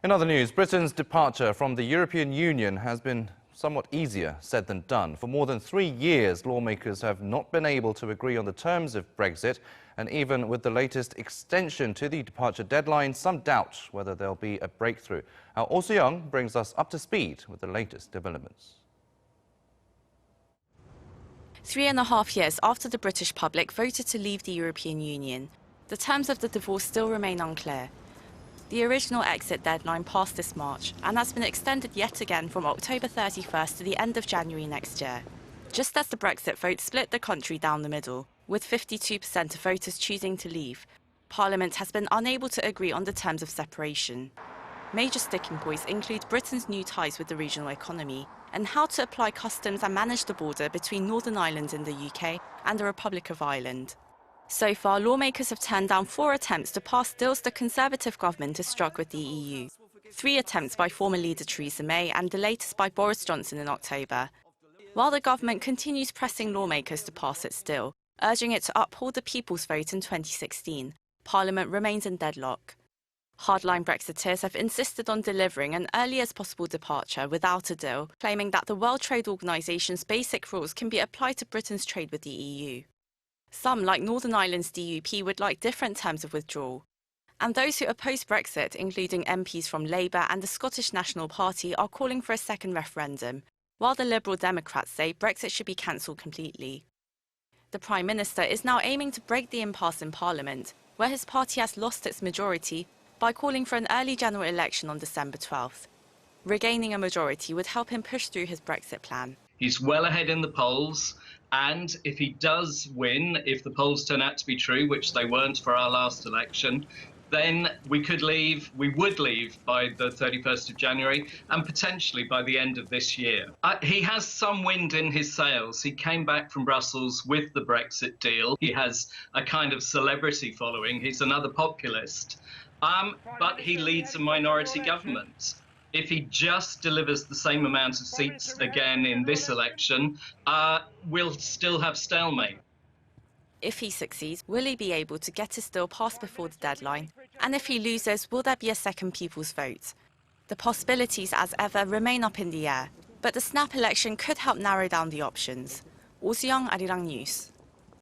In other news, Britain's departure from the European Union has been somewhat easier said than done. For more than 3 years, lawmakers have not been able to agree on the terms of Brexit, and even with the latest extension to the departure deadline, some doubt whether there'll be a breakthrough. Our Soo-young brings us up to speed with the latest developments. 3.5 years after the British public voted to leave the European Union, the terms of the divorce still remain unclear. The original exit deadline passed this March and has been extended yet again from October 31st to the end of January next year. Just as the Brexit vote split the country down the middle, with 52% of voters choosing to leave, Parliament has been unable to agree on the terms of separation. Major sticking points include Britain's new ties with the regional economy and how to apply customs and manage the border between Northern Ireland in the UK and the Republic of Ireland. So far, lawmakers have turned down 4 attempts to pass deals the Conservative government has struck with the EU. 3 attempts by former leader Theresa May and the latest by Boris Johnson in October. While the government continues pressing lawmakers to pass it still, urging it to uphold the people's vote in 2016, Parliament remains in deadlock. Hardline Brexiteers have insisted on delivering an early as possible departure without a deal, claiming that the World Trade Organisation's basic rules can be applied to Britain's trade with the EU. Some, like Northern Ireland's DUP, would like different terms of withdrawal. And those who oppose Brexit, including MPs from Labour and the Scottish National Party, are calling for a second referendum, while the Liberal Democrats say Brexit should be cancelled completely. The Prime Minister is now aiming to break the impasse in Parliament, where his party has lost its majority, by calling for an early general election on December 12th. Regaining a majority would help him push through his Brexit plan. He's well ahead in the polls, and if he does win, if the polls turn out to be true, which they weren't for our last election, then we would leave by the 31st of January and potentially by the end of this year. He has some wind in his sails. He came back from Brussels with the Brexit deal. He has a kind of celebrity following. He's another populist. But he leads a minority government. If he just delivers the same amount of seats again in this election, we'll still have stalemate. If he succeeds, will he be able to get his deal passed before the deadline? And if he loses, will there be a second people's vote? The possibilities, as ever, remain up in the air, but the snap election could help narrow down the options. Soo-young, Arirang News.